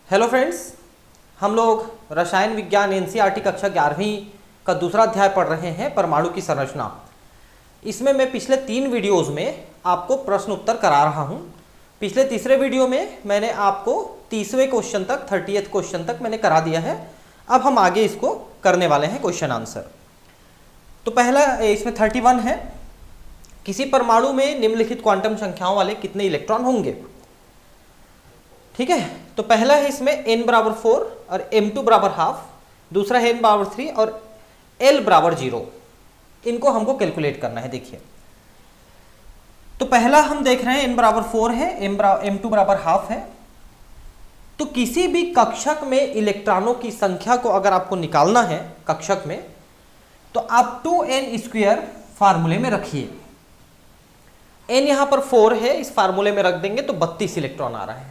Hello friends, हम लोग रसायन विज्ञान एनसीईआरटी कक्षा 11वीं का दूसरा अध्याय पढ़ रहे हैं, परमाणु की संरचना। इसमें मैं पिछले 3 वीडियोस में आपको प्रश्न उत्तर करा रहा हूं। पिछले तीसरे वीडियो में मैंने आपको 30वें क्वेश्चन तक 30th क्वेश्चन तक मैंने करा दिया है। अब हम आगे इसको करने वाले हैं क्वेश्चन आंसर। तो पहला इसमें 31 है, किसी परमाणु में निम्नलिखित क्वांटम संख्याओं वाले कितने इलेक्ट्रॉन होंगे। ठीक है, तो पहला है इसमें n बराबर 4 और m2 बराबर हाफ, दूसरा है n बराबर 3 और l बराबर 0। इनको हमको कैलकुलेट करना है। देखिए, तो पहला हम देख रहे हैं n बराबर 4 है, m2 बराबर हाफ है। तो किसी भी कक्षक में इलेक्ट्रॉनों की संख्या को अगर आपको निकालना है कक्षक में, तो आप 2n² फार्मूले में रखिए। n यहां पर 4 है, इस फार्मूले में रख देंगे तो 32 इलेक्ट्रॉन आ रहा है।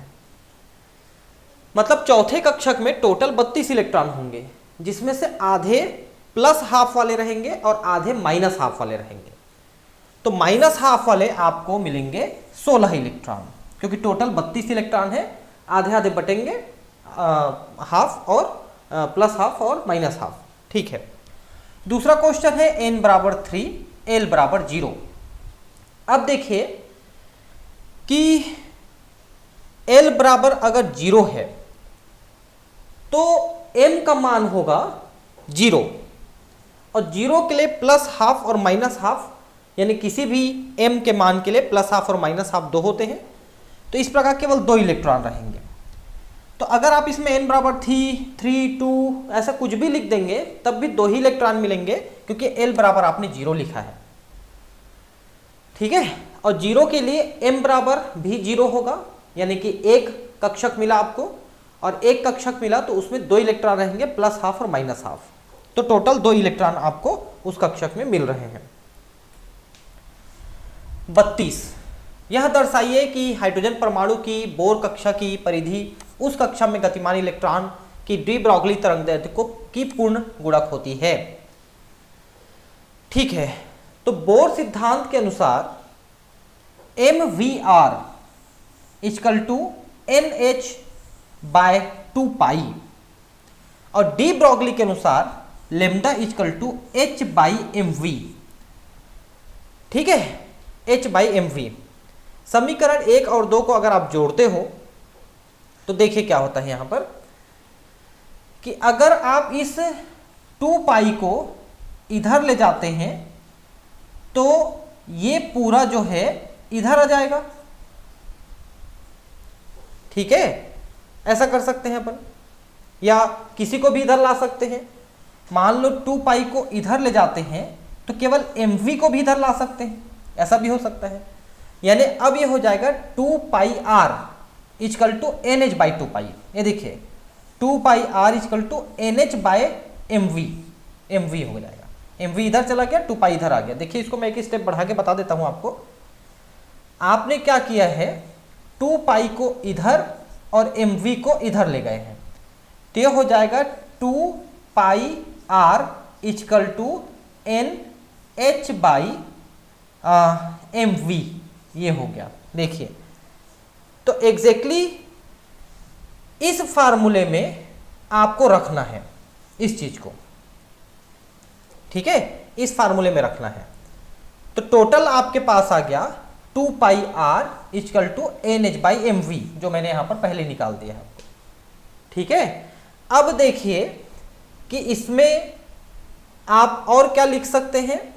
मतलब चौथे कक्षक में टोटल 32 इलेक्ट्रॉन होंगे, जिसमें से आधे प्लस हाफ वाले रहेंगे और आधे माइनस हाफ वाले रहेंगे। तो माइनस हाफ वाले आपको मिलेंगे 16 इलेक्ट्रॉन, क्योंकि टोटल 32 इलेक्ट्रॉन है, आधे आधे बटेंगे, हाफ और प्लस हाफ और माइनस हाफ। ठीक है, दूसरा क्वेश्चन है n बराबर 3 l बराबर 0। अब देखिए कि l बराबर अगर 0 है तो m का मान होगा 0, और 0 के लिए प्लस हाफ और माइनस हाफ, यानी किसी भी m के मान के लिए प्लस हाफ और माइनस हाफ 2 होते हैं। तो इस प्रकार केवल 2 इलेक्ट्रॉन रहेंगे। तो अगर आप इसमें n बराबर 3, 2 ऐसा कुछ भी लिख देंगे तब भी 2 ही इलेक्ट्रॉन मिलेंगे, क्योंकि l बराबर आपने 0 लिखा है। ठीक है, और 0 के लिए m बराबर भी 0 होगा, यानी कि एक कक्षक मिला आपको और एक कक्षक मिला तो उसमें 2 इलेक्ट्रॉन रहेंगे, प्लस हाफ और माइनस हाफ। तो टोटल 2 इलेक्ट्रॉन आपको उस कक्षक में मिल रहे हैं। 32, यह दर्शाइए कि हाइड्रोजन परमाणु की बोर कक्षा की परिधि उस कक्षा में गतिमान इलेक्ट्रॉन की डी ब्रॉगली तरंगदैर्ध्य की पूर्ण गुणक होती है। ठीक है, तो बोर सिद्धांत के अनुसार mvr इक्वल टू nh/2π और डी ब्रॉगली के अनुसार लेमडा इक्वल टू h/mv। ठीक है, h/mv। समीकरण 1 और 2 को अगर आप जोड़ते हो तो देखिए क्या होता है यहां पर कि अगर आप इस 2π को इधर ले जाते हैं तो ये पूरा जो है इधर आ जाएगा। ठीक है, ऐसा कर सकते हैं अपन, या किसी को भी इधर ला सकते हैं। मान लो 2π को इधर ले जाते हैं तो केवल mv को भी इधर ला सकते हैं, ऐसा भी हो सकता है। यानी अब ये हो जाएगा 2πr इक्वल टू nh/2π। ये देखिए 2πr equal to nh/mv, mv हो जाएगा। mv इधर चला गया, 2π इधर आ गया। देखिए इसको मैं एक स्टेप बढ़ा के बता देता हूं आपको। आपने क्या किया है, 2π को इधर और mv को इधर ले गए हैं, तो ये हो जाएगा 2πr इक्वल टू nh/mv। ये हो गया। देखिए, तो एग्जैक्टली इस फार्मूले में आपको रखना है इस चीज को। ठीक है, इस फार्मूले में रखना है। तो टोटल आपके पास आ गया 2πr इक्वल टू nh/mv, जो मैंने यहां पर पहले निकाल दिया है। ठीक है, अब देखिए कि इसमें आप और क्या लिख सकते हैं।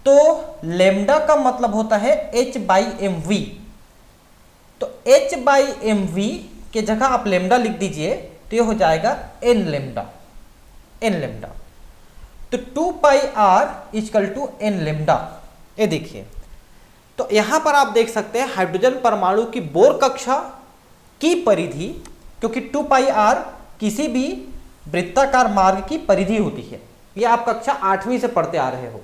तो लेमडा का मतलब होता है h/mv, तो h/mv के जगह आप लेमडा लिख दीजिए तो ये हो जाएगा n लेमडा। तो 2πr equal to n lambda. ये देखिए, तो यहां पर आप देख सकते हैं हाइड्रोजन परमाणु की बोर कक्षा की परिधि, क्योंकि 2πr किसी भी वृत्ताकार मार्ग की परिधि होती है। ये आप कक्षा 8वीं से पढ़ते आ रहे हो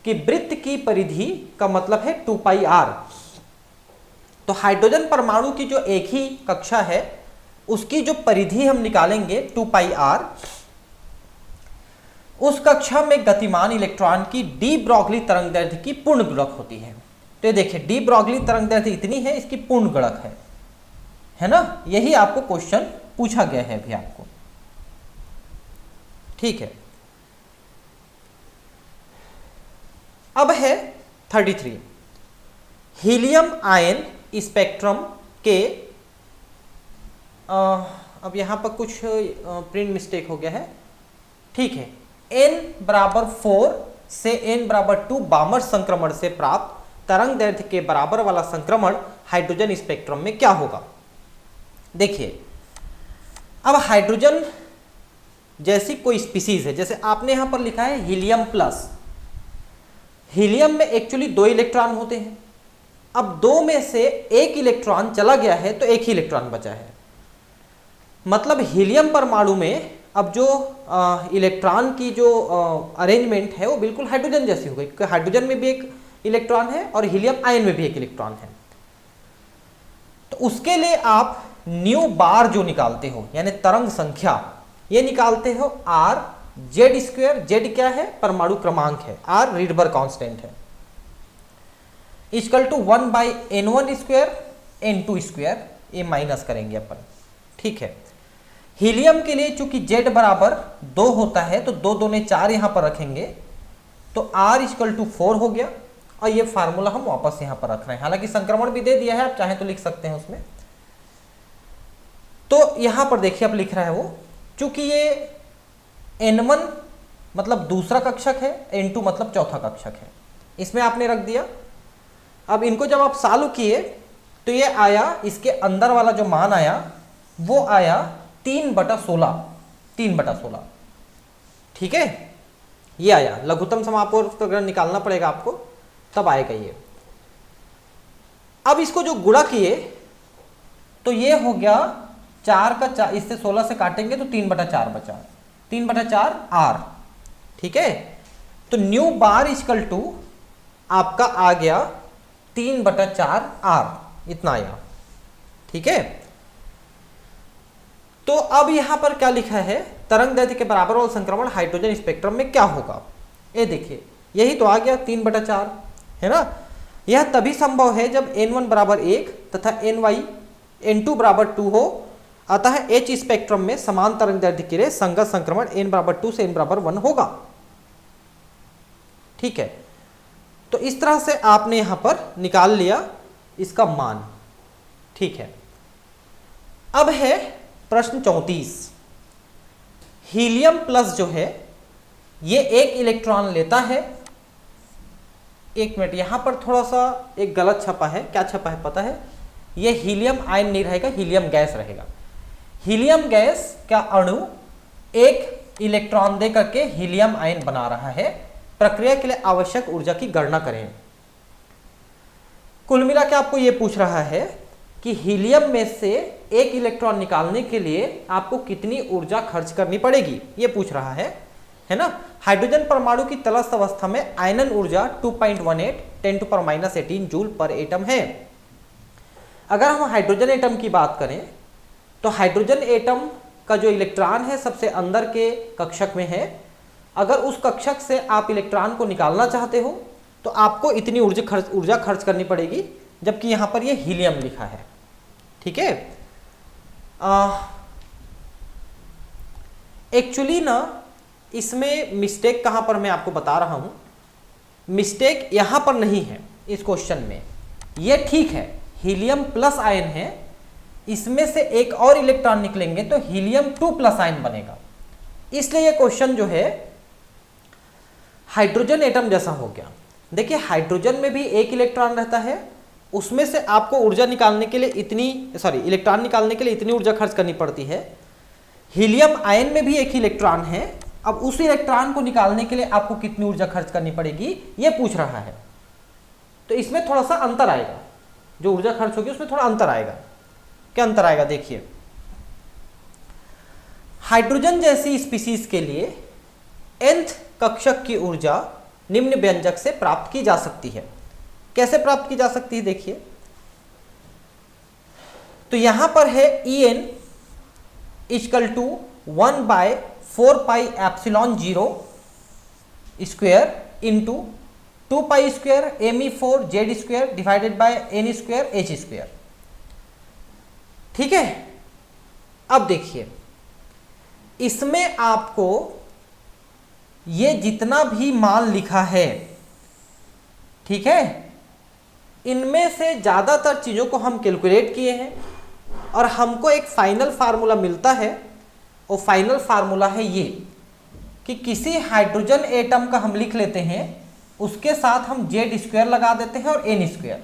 कि वृत्त की परिधि का मतलब है 2πr। तो हाइड्रोजन परमाणु की जो एक ही कक्षा है उसकी जो परिधि हम निकालेंगे 2πr, उस कक्षा में गतिमान इलेक्ट्रॉन की डी ब्रॉगली तरंगदैर्ध्य की पूर्ण गुणक होती है। तो ये देखिए डी ब्रॉगली तरंगदैर्ध्य इतनी है, इसकी पूर्ण गुणक है ना, यही आपको क्वेश्चन पूछा गया है अभी आपको, ठीक है। अब है 33, हीलियम आयन स्पेक्ट्रम के अब यहां पर कुछ प्रिंट मिस्टेक हो गया है, ठीक है। n बराबर 4 से n बराबर 2 बामर संक्रमण से प्राप्त तरंग दैर्ध्य के बराबर वाला संक्रमण हाइड्रोजन स्पेक्ट्रम में क्या होगा। देखिए, अब हाइड्रोजन जैसी कोई स्पीसीज है, जैसे आपने यहां पर लिखा है हीलियम प्लस, हीलियम में एक्चुअली 2 इलेक्ट्रॉन होते हैं। अब 2 में से 1 इलेक्ट्रॉन चला गया है तो 1 ही इलेक्ट्रॉन बचा है, मतलब हीलियम परमाणु में अब जो इलेक्ट्रॉन की जो अरेंजमेंट है वो बिल्कुल हाइड्रोजन जैसी हो गई, क्योंकि हाइड्रोजन में भी एक इलेक्ट्रॉन है और हीलियम आयन में भी एक इलेक्ट्रॉन है। तो उसके लिए आप न्यू बार जो निकालते हो, यानी तरंग संख्या, ये निकालते हो r जेड स्क्वायर, जेड क्या है, परमाणु क्रमांक है, r रीडबर्ग कांस्टेंट है, equal to 1/n1 square n2 square, ये माइनस करेंगे अपन, ठीक है। हीलियम के लिए चूंकि z बराबर 2 होता है तो 2 दूने 4 यहां पर रखेंगे तो r इक्वल टू 4 हो गया, और ये फार्मूला हम वापस यहां पर रख रहे हैं, हालांकि संक्रमण भी दे दिया है, आप चाहें तो लिख सकते हैं उसमें। तो यहां पर देखिए अब लिख रहा है वो, चूंकि ये n1 मतलब दूसरा कक्षक है, n2 मतलब चौथा कक्षक है, इसमें आपने रख दिया। अब इनको जब आप सॉल्व किए तो ये आया, इसके अंदर वाला जो मान आया वो आया 3/16, 3/16, ठीक है, ये आया। लघुत्तम समापवर्ग अगर निकालना पड़ेगा आपको तब आएगा ये। अब इसको जो गुणा किए तो ये हो गया 4 का 4, इससे 16 से काटेंगे तो 3/4 बचा, 3/4 r, ठीक है। तो न्यू बार इक्वल टू आपका आ गया 3/4 r, इतना आया, ठीक है। तो अब यहां पर क्या लिखा है, तरंग दैर्ध्य के बराबर वाला संक्रमण हाइड्रोजन स्पेक्ट्रम में क्या होगा, ये देखिए, यही तो आ गया 3/4, है ना। यह तभी संभव है जब n1 बराबर 1 तथा n2 बराबर 2 हो, अतः H स्पेक्ट्रम में समान तरंग दैर्ध्य के लिए संगत संक्रमण n बराबर 2 से n बराबर 1 होगा, ठीक है। तो इस तरह से आपने यहां पर निकाल लिया इसका मान, ठीक है। अब है प्रश्न 34, हीलियम प्लस जो है ये 1 इलेक्ट्रॉन लेता है, एक मिनट, यहां पर थोड़ा सा एक गलत छपा है, क्या छपा है पता है, ये हीलियम आयन नहीं रहेगा, हीलियम गैस रहेगा। हीलियम गैस का अणु 1 इलेक्ट्रॉन दे करके हीलियम आयन बना रहा है, प्रक्रिया के लिए आवश्यक ऊर्जा की गणना करें। कुल मिला के आपको यह पूछ रहा है कि हीलियम में से 1 इलेक्ट्रॉन निकालने के लिए आपको कितनी ऊर्जा खर्च करनी पड़ेगी, ये पूछ रहा है ना। हाइड्रोजन परमाणु की तटस्थ अवस्था में आयनन ऊर्जा 2.18 10⁻18 जूल पर एटम है। अगर हम हाइड्रोजन एटम की बात करें तो हाइड्रोजन एटम का जो इलेक्ट्रॉन है सबसे अंदर के कक्षक में है, अगर उस कक्षक से आप इलेक्ट्रॉन को निकालना चाहते हो तो आपको इतनी ऊर्जा खर्च करनी पड़ेगी, जबकि यहां पर यह हीलियम लिखा है, ठीक है। एक्चुअली ना इसमें मिस्टेक कहां पर मैं आपको बता रहा हूं, मिस्टेक यहां पर नहीं है इस क्वेश्चन में, यह ठीक है, हीलियम प्लस आयन है, इसमें से एक और इलेक्ट्रॉन निकलेंगे तो हीलियम 2 प्लस आयन बनेगा, इसलिए यह क्वेश्चन जो है हाइड्रोजन एटम जैसा हो गया। देखिए हाइड्रोजन में भी 1 इलेक्ट्रॉन रहता है, उसमें से आपको ऊर्जा निकालने के लिए इलेक्ट्रॉन निकालने के लिए इतनी ऊर्जा खर्च करनी पड़ती है। हीलियम आयन में भी 1 इलेक्ट्रॉन है, अब उस इलेक्ट्रॉन को निकालने के लिए आपको कितनी ऊर्जा खर्च करनी पड़ेगी ये पूछ रहा है। तो इसमें थोड़ा सा अंतर आएगा, जो ऊर्जा खर्च होगी उसमें थोड़ा अंतर आएगा। क्या अंतर आएगा देखिए, हाइड्रोजन जैसी स्पीसीज के लिए nth कक्षक की ऊर्जा निम्न व्यंजक से प्राप्त की जा सकती है। कैसे प्राप्त की जा सकती है देखिए, तो यहां पर है En equal to 1/4πε0 square into 2π² me4 z² divided by n² h²। ठीक है। अब देखिए, इसमें आपको ये जितना भी मान लिखा है, ठीक है, इनमें से ज़्यादातर चीज़ों को हम कैलकुलेट किए हैं और हमको एक फाइनल फार्मूला मिलता है। और फाइनल फार्मूला है ये कि किसी हाइड्रोजन एटम का हम लिख लेते हैं, उसके साथ हम Z² लगा देते हैं और N²।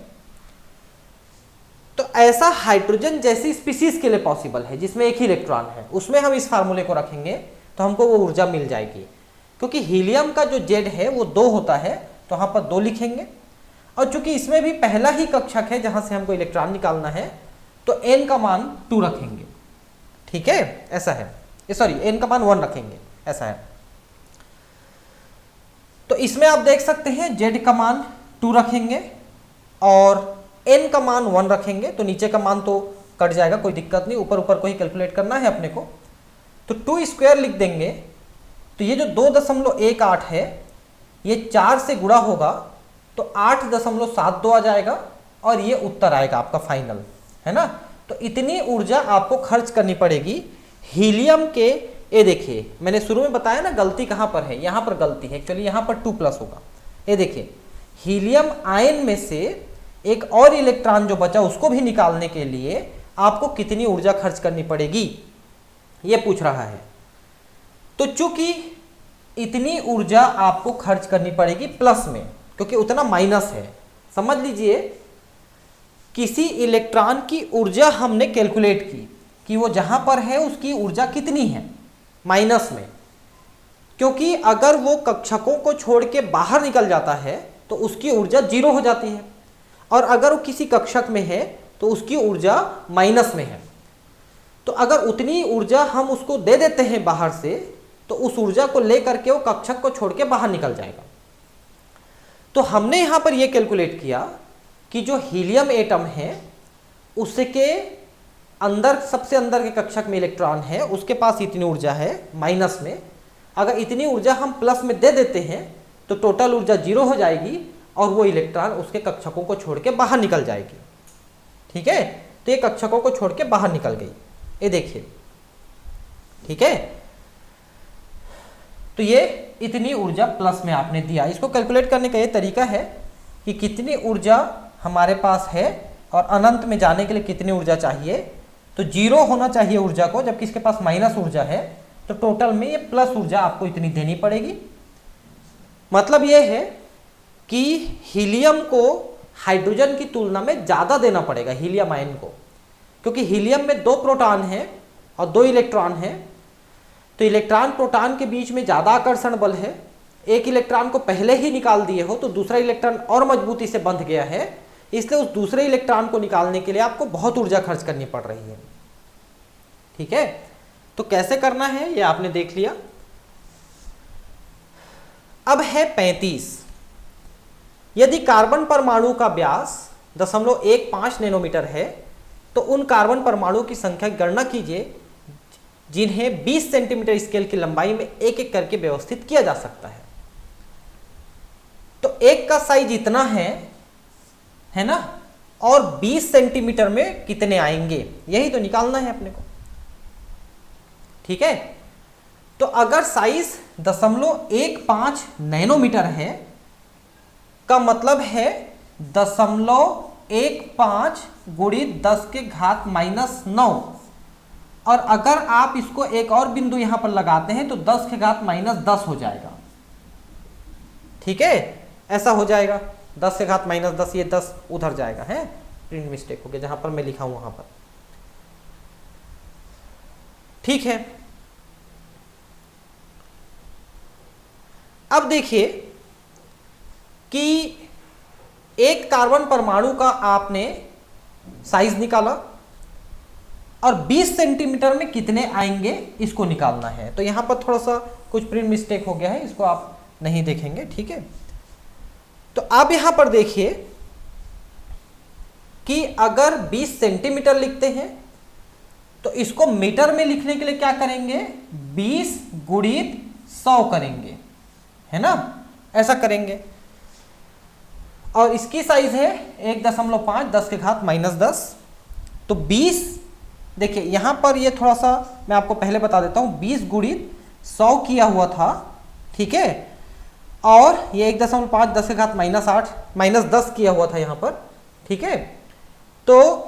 तो ऐसा हाइड्रोजन जैसी स्पीसीज के लिए पॉसिबल है जिसमें एक ही इलेक्ट्रॉन है, उसमें हम इस फार्मूले को रखेंगे तो हमको वो ऊर्जा मिल जाएगी। क्योंकि हीलियम का जो Z है वो 2 होता है, तो यहाँ पर 2 लिखेंगे। और चूंकि इसमें भी पहला ही कक्षक है जहां से हमको इलेक्ट्रॉन निकालना है, तो n का मान 2 रखेंगे, ठीक है, ऐसा है। सॉरी, n का मान 1 रखेंगे, ऐसा है। तो इसमें आप देख सकते हैं Z का मान 2 रखेंगे और n का मान 1 रखेंगे, तो नीचे का मान तो कट जाएगा, कोई दिक्कत नहीं, ऊपर ऊपर को ही कैलकुलेट करना है अपने को। तो 2² लिख देंगे, तो ये जो 2.18 है ये 4 से गुणा होगा तो 8.72 आ जाएगा और ये उत्तर आएगा आपका फाइनल, है ना। तो इतनी ऊर्जा आपको खर्च करनी पड़ेगी हीलियम के। ये देखिए, मैंने शुरू में बताया ना गलती कहाँ पर है, यहाँ पर गलती है, एक्चुअली यहाँ पर 2+ होगा। ये देखिए, हीलियम आयन में से एक और इलेक्ट्रॉन जो बचा उसको भी निकालने के लिए आपको कितनी ऊर्जा खर्च करनी पड़ेगी, ये पूछ रहा है। तो चूंकि इतनी ऊर्जा आपको खर्च करनी पड़ेगी प्लस में, क्योंकि उतना माइनस है। समझ लीजिए, किसी इलेक्ट्रॉन की ऊर्जा हमने कैलकुलेट की कि वो जहां पर है उसकी ऊर्जा कितनी है, माइनस में। क्योंकि अगर वो कक्षकों को छोड़ के बाहर निकल जाता है तो उसकी ऊर्जा 0 हो जाती है, और अगर वो किसी कक्षक में है तो उसकी ऊर्जा माइनस में है। तो अगर उतनी ऊर्जा हम उसको दे देते हैं बाहर से, तो उस ऊर्जा को लेकर के वो कक्षक को छोड़ के बाहर निकल जाएगा। तो हमने यहां पर यह कैलकुलेट किया कि जो हीलियम एटम है उसके अंदर, सबसे अंदर के कक्षक में इलेक्ट्रॉन है, उसके पास इतनी ऊर्जा है माइनस में। अगर इतनी ऊर्जा हम प्लस में दे देते हैं तो टोटल ऊर्जा 0 हो जाएगी और वो इलेक्ट्रॉन उसके कक्षकों को छोड़ के बाहर निकल जाएगी, ठीक है। तो ये कक्षकों को छोड़ के बाहर निकल गई, ये देखिए, ठीक है। तो ये इतनी ऊर्जा प्लस में आपने दिया। इसको कैलकुलेट करने का ये तरीका है कि कितनी ऊर्जा हमारे पास है और अनंत में जाने के लिए कितनी ऊर्जा चाहिए। तो 0 होना चाहिए ऊर्जा को, जबकि इसके पास माइनस ऊर्जा है, तो टोटल में ये प्लस ऊर्जा आपको इतनी देनी पड़ेगी। मतलब ये है कि हीलियम को हाइड्रोजन की तुलना में ज़्यादा देना पड़ेगा, हीलियम आयन को, क्योंकि हीलियम में 2 प्रोटॉन हैं और 2 इलेक्ट्रॉन हैं। तो इलेक्ट्रॉन प्रोटॉन के बीच में ज़्यादा आकर्षण बल है। एक इलेक्ट्रॉन को पहले ही निकाल दिए हो तो दूसरा इलेक्ट्रॉन और मजबूती से बंध गया है, इसलिए उस दूसरे इलेक्ट्रॉन को निकालने के लिए आपको बहुत ऊर्जा खर्च करनी पड़ रही है, ठीक है। तो कैसे करना है ये आपने देख लिया। अब है 35। यदि कार्बन परमाणु का व्यास 0.15 नैनोमीटर है तो उन कार्बन परमाणु की संख्या की गणना कीजिए जिन्हें 20 सेंटीमीटर स्केल की लंबाई में एक एक करके व्यवस्थित किया जा सकता है। तो एक का साइज इतना है ना, और 20 सेंटीमीटर में कितने आएंगे, यही तो निकालना है अपने को, ठीक है। तो अगर साइज 0.15 नैनोमीटर है का मतलब है 0.15 गुणित 10⁻⁻⁹। और अगर आप इसको एक और बिंदु यहां पर लगाते हैं तो 10⁻⁻10 हो जाएगा, ठीक है, ऐसा हो जाएगा। 10⁻⁻10, ये 10 उधर जाएगा, है प्रिंट मिस्टेक हो गया जहां पर मैं लिखा हूं वहां पर, ठीक है। अब देखिए कि एक कार्बन परमाणु का आपने साइज निकाला और 20 सेंटीमीटर में कितने आएंगे इसको निकालना है। तो यहां पर थोड़ा सा कुछ प्रिंट मिस्टेक हो गया है, इसको आप नहीं देखेंगे, ठीक है। तो आप यहां पर देखिए कि अगर 20 सेंटीमीटर लिखते हैं तो इसको मीटर में लिखने के लिए क्या करेंगे, 20 गुणित 100 करेंगे, है ना, ऐसा करेंगे। और इसकी साइज है 1.5 10⁻⁻10। तो 20 देखिए यहाँ पर ये थोड़ा सा मैं आपको पहले बता देता हूँ, 20 गुणित 100 किया हुआ था, ठीक है, और ये 1.5 10 के घात -8 -10 किया हुआ था यहाँ पर, ठीक है। तो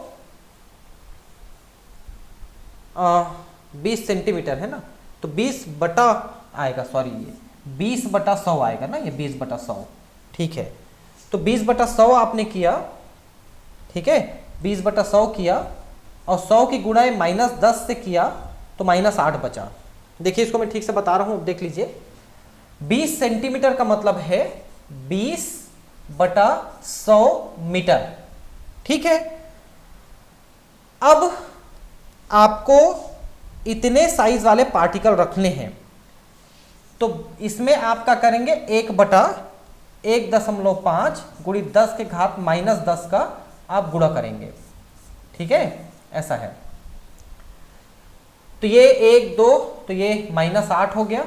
20 सेंटीमीटर है ना, तो 20 बटा आएगा, सॉरी ये 20/100 आएगा ना, ये 20/100, ठीक है। तो 20/100 आपने किया, ठीक है, 20/100 किया और 100 की गुणाएं -10 से किया तो -8 बचा। देखिए इसको मैं ठीक से बता रहा हूं, देख लीजिए। 20 सेंटीमीटर का मतलब है 20/100 मीटर, ठीक है। अब आपको इतने साइज वाले पार्टिकल रखने हैं, तो इसमें आप क्या करेंगे, 1/1.5 गुणित 10 के घात -10 का आप गुणा करेंगे, ठीक है, ऐसा है। तो ये 1 2, तो ये -8 हो गया,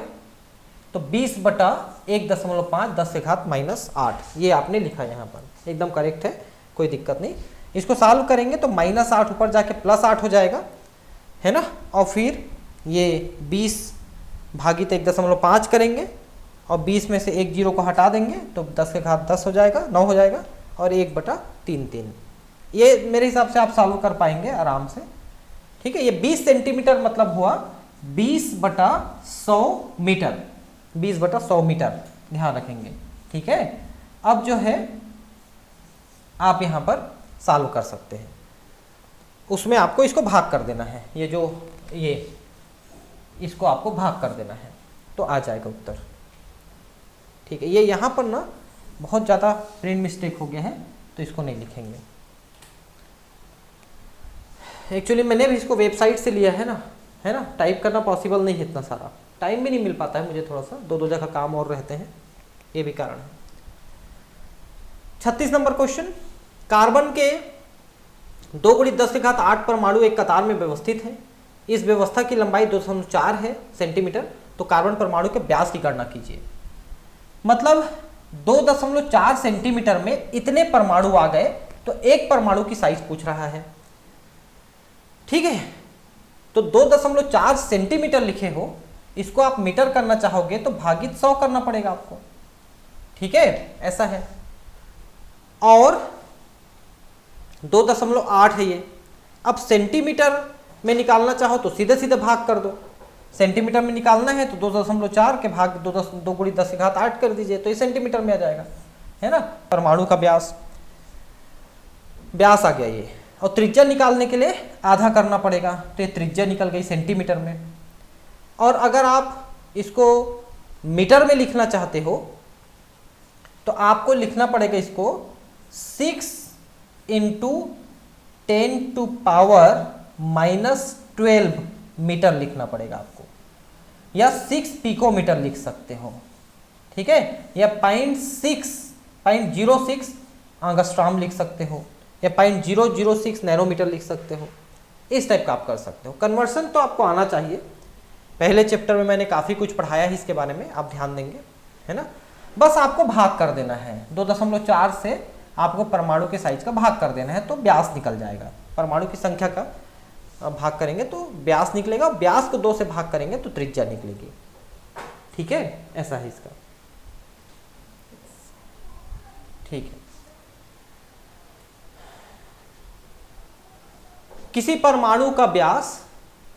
तो 20/1.5 10 के घात -8 ये आपने लिखा यहाँ पर, एकदम करेक्ट है, कोई दिक्कत नहीं। इसको सॉल्व करेंगे तो -8 ऊपर जाके +8 हो जाएगा, है ना, और फिर ये 20 भागित 1.5 करेंगे और 20 में से एक जीरो को हटा देंगे तो 10 के घात 10 हो जाएगा, 9 हो जाएगा, और 1/3 ये मेरे हिसाब से आप सॉल्व कर पाएंगे आराम से, ठीक है। ये 20 सेंटीमीटर मतलब हुआ 20/100 मीटर, 20/100 मीटर, ध्यान रखेंगे, ठीक है। अब जो है आप यहाँ पर सॉल्व कर सकते हैं, उसमें आपको इसको भाग कर देना है, ये जो ये इसको आपको भाग कर देना है तो आ जाएगा उत्तर, ठीक है। ये यहाँ पर ना बहुत ज़्यादा प्रिंट मिस्टेक हो गया है तो इसको नहीं लिखेंगे। एक्चुअली मैंने भी इसको वेबसाइट से लिया है ना, टाइप करना पॉसिबल नहीं है, इतना सारा टाइम भी नहीं मिल पाता है मुझे, थोड़ा सा दो जगह काम और रहते हैं, ये भी कारण है। 36 नंबर क्वेश्चन, कार्बन के 2 × 10 के घात 8 परमाणु एक कतार में व्यवस्थित है। इस व्यवस्था की लंबाई 2.4 है सेंटीमीटर, तो कार्बन परमाणु के व्यास की गणना कीजिए। मतलब 2.4 सेंटीमीटर में इतने परमाणु आ गए, तो एक परमाणु की साइज पूछ रहा है, ठीक है। तो 2.4 सेंटीमीटर लिखे हो, इसको आप मीटर करना चाहोगे तो भागित 100 करना पड़ेगा आपको, ठीक है, ऐसा है। और 2.8 है ये। अब सेंटीमीटर में निकालना चाहो तो सीधे सीधे भाग कर दो, सेंटीमीटर में निकालना है तो 2.4 के भाग 2 × 10 के घात 8 कर दीजिए, तो ये सेंटीमीटर में आ जाएगा, है ना। परमाणु का व्यास आ गया ये, और त्रिज्या निकालने के लिए आधा करना पड़ेगा, तो ये त्रिज्या निकल गई सेंटीमीटर में। और अगर आप इसको मीटर में लिखना चाहते हो तो आपको लिखना पड़ेगा इसको 6 × 10⁻⁻12 मीटर लिखना पड़ेगा आपको, या 6 पिकोमीटर लिख सकते हो, ठीक है, या 0.06 एंगस्ट्रॉम लिख सकते हो, या 0.006 नैनोमीटर लिख सकते हो, इस टाइप का आप कर सकते हो। कन्वर्सन तो आपको आना चाहिए, पहले चैप्टर में मैंने काफ़ी कुछ पढ़ाया है इसके बारे में, आप ध्यान देंगे, है ना। बस आपको भाग कर देना है, 2.4 से आपको परमाणु के साइज का भाग कर देना है तो व्यास निकल जाएगा। परमाणु की संख्या का भाग करेंगे तो व्यास निकलेगा, व्यास को 2 से भाग करेंगे तो त्रिज्या निकलेगी, ठीक है, ऐसा है इसका, ठीक है। किसी परमाणु का व्यास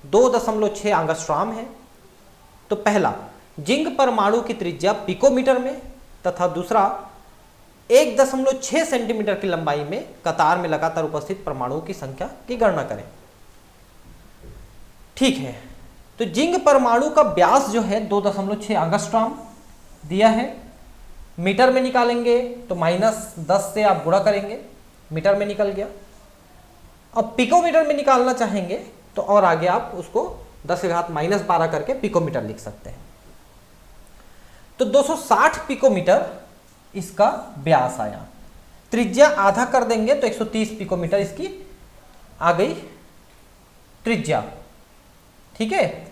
2.6 एंगस्ट्रॉम है, तो पहला जिंक परमाणु की त्रिज्या पिकोमीटर में तथा दूसरा 1.6 सेंटीमीटर की लंबाई में कतार में लगातार उपस्थित परमाणुओं की संख्या की गणना करें, ठीक है। तो जिंक परमाणु का व्यास जो है 2.6 एंगस्ट्रॉम दिया है, मीटर में निकालेंगे तो -10 से आप गुणा करेंगे, मीटर में निकल गया। अब पिकोमीटर में निकालना चाहेंगे तो और आगे आप उसको 10 के घात -12 करके पिकोमीटर लिख सकते हैं। तो 260 पिकोमीटर इसका व्यास आया, त्रिज्या आधा कर देंगे तो 130 पिकोमीटर इसकी आ गई त्रिज्या, ठीक है।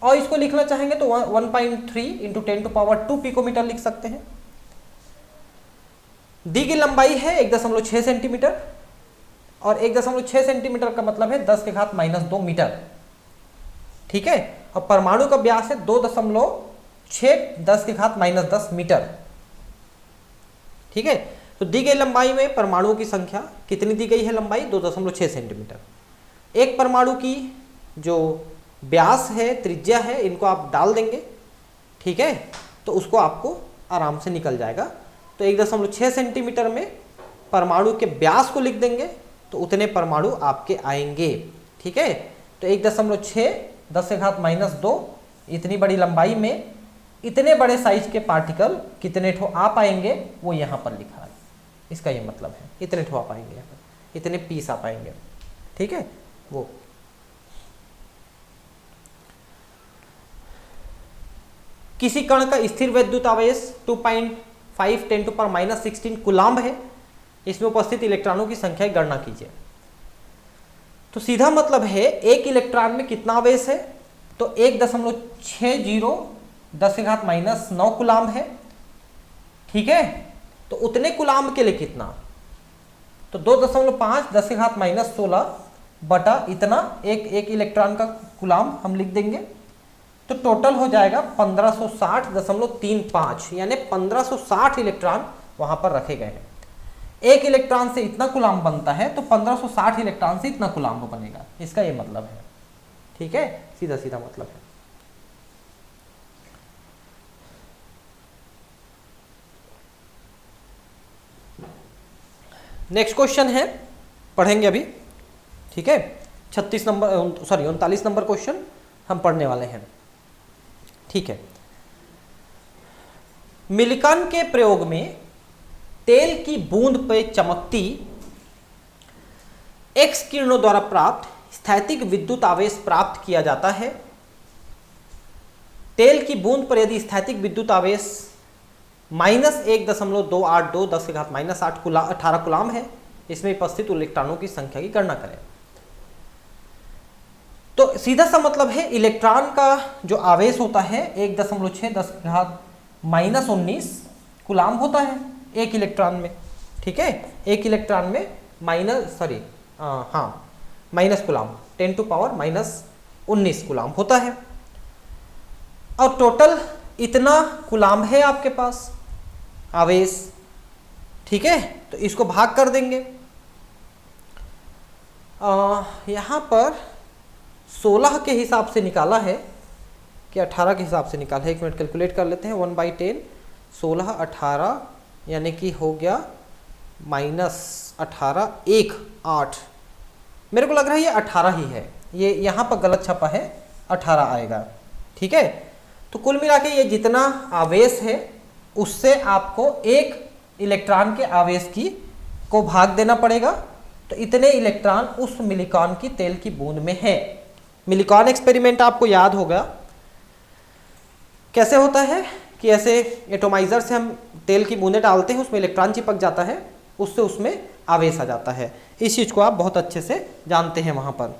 और इसको लिखना चाहेंगे तो 1.3 × 10⁻² पिकोमीटर लिख सकते हैं। दी की लंबाई है 1.6 सेंटीमीटर और 1.6 सेंटीमीटर का मतलब है 10 के घात -2 मीटर। ठीक है, और परमाणु का व्यास है 2.6 10 के घात -10 मीटर। ठीक है, तो दी गई लंबाई में परमाणुओं की संख्या कितनी दी गई है? लंबाई 2.6 सेंटीमीटर। एक परमाणु की जो व्यास है, त्रिज्या है, इनको आप डाल देंगे। ठीक है, तो उसको आपको आराम से निकल जाएगा। तो 1.6 सेंटीमीटर में परमाणु के व्यास को लिख देंगे तो उतने परमाणु आपके आएंगे। ठीक है, तो 1.6 10 के घात -2 इतनी बड़ी लंबाई में इतने बड़े साइज के पार्टिकल कितने ठो आ पाएंगे वो यहाँ पर लिखा है। इसका ये मतलब है इतने ठो आ पाएंगे, यहाँ पर इतने पीस आ पाएंगे। ठीक है, वो किसी कण का स्थिर वैद्युत आवेश 2.5 × 10⁻16 कूलाम्ब है। इसमें उपस्थित इलेक्ट्रॉनों की संख्या की गणना कीजिए। तो सीधा मतलब है एक इलेक्ट्रॉन में कितना आवेश है? तो 1.60 10 के घात -9 कूलाम्ब है। ठीक है, तो उतने कूलाम्ब के लिए कितना? तो 2.5 10 के घात -16 बटा इतना एक इलेक्ट्रॉन का कूलाम्ब हम लिख देंगे। तो टोटल हो जाएगा 1560.35, यानी 1560 इलेक्ट्रॉन वहां पर रखे गए हैं। एक इलेक्ट्रॉन से इतना कूलाम्ब बनता है तो 1560 इलेक्ट्रॉन से इतना कूलाम्ब बनेगा। इसका ये मतलब है। ठीक है, सीधा सीधा मतलब है। नेक्स्ट क्वेश्चन है, पढ़ेंगे अभी। ठीक है, 39 नंबर क्वेश्चन हम पढ़ने वाले हैं। ठीक है, मिलिकॉन के प्रयोग में तेल की बूंद पर चमकती एक्स किरणों द्वारा प्राप्त स्थैतिक विद्युत आवेश प्राप्त किया जाता है। तेल की बूंद पर यदि स्थैतिक विद्युत आवेश -1.282 10 के घात -18 कूलाम्ब है, इसमें उपस्थित इलेक्ट्रॉनों की संख्या की गणना करें। तो सीधा सा मतलब है इलेक्ट्रॉन का जो आवेश होता है 1.6 10 के घात -19 कूलाम्ब होता है एक इलेक्ट्रॉन में। ठीक है, एक इलेक्ट्रॉन में माइनस कूलाम्ब 10⁻⁻19 कूलाम्ब होता है। और टोटल इतना कूलाम्ब है आपके पास आवेश। ठीक है, तो इसको भाग कर देंगे। यहाँ पर 16 के हिसाब से निकाला है कि 18 के हिसाब से निकाला है। 1 मिनट कैलकुलेट कर लेते हैं। 1/10 16 18 यानी कि हो गया -18 1 8। मेरे को लग रहा है ये 18 ही है, ये यहाँ पर गलत छपा है, 18 आएगा। ठीक है, तो कुल मिला के ये जितना आवेश है उससे आपको एक इलेक्ट्रॉन के आवेश को भाग देना पड़ेगा। तो इतने इलेक्ट्रॉन उस मिलिकॉन की तेल की बूंद में है। मिलिकॉन एक्सपेरिमेंट आपको याद होगा कैसे होता है कि ऐसे एटोमाइजर से हम तेल की बूंदें डालते हैं, उसमें इलेक्ट्रॉन चिपक जाता है, उससे उसमें आवेश आ जाता है। इस चीज़ को आप बहुत अच्छे से जानते हैं वहाँ पर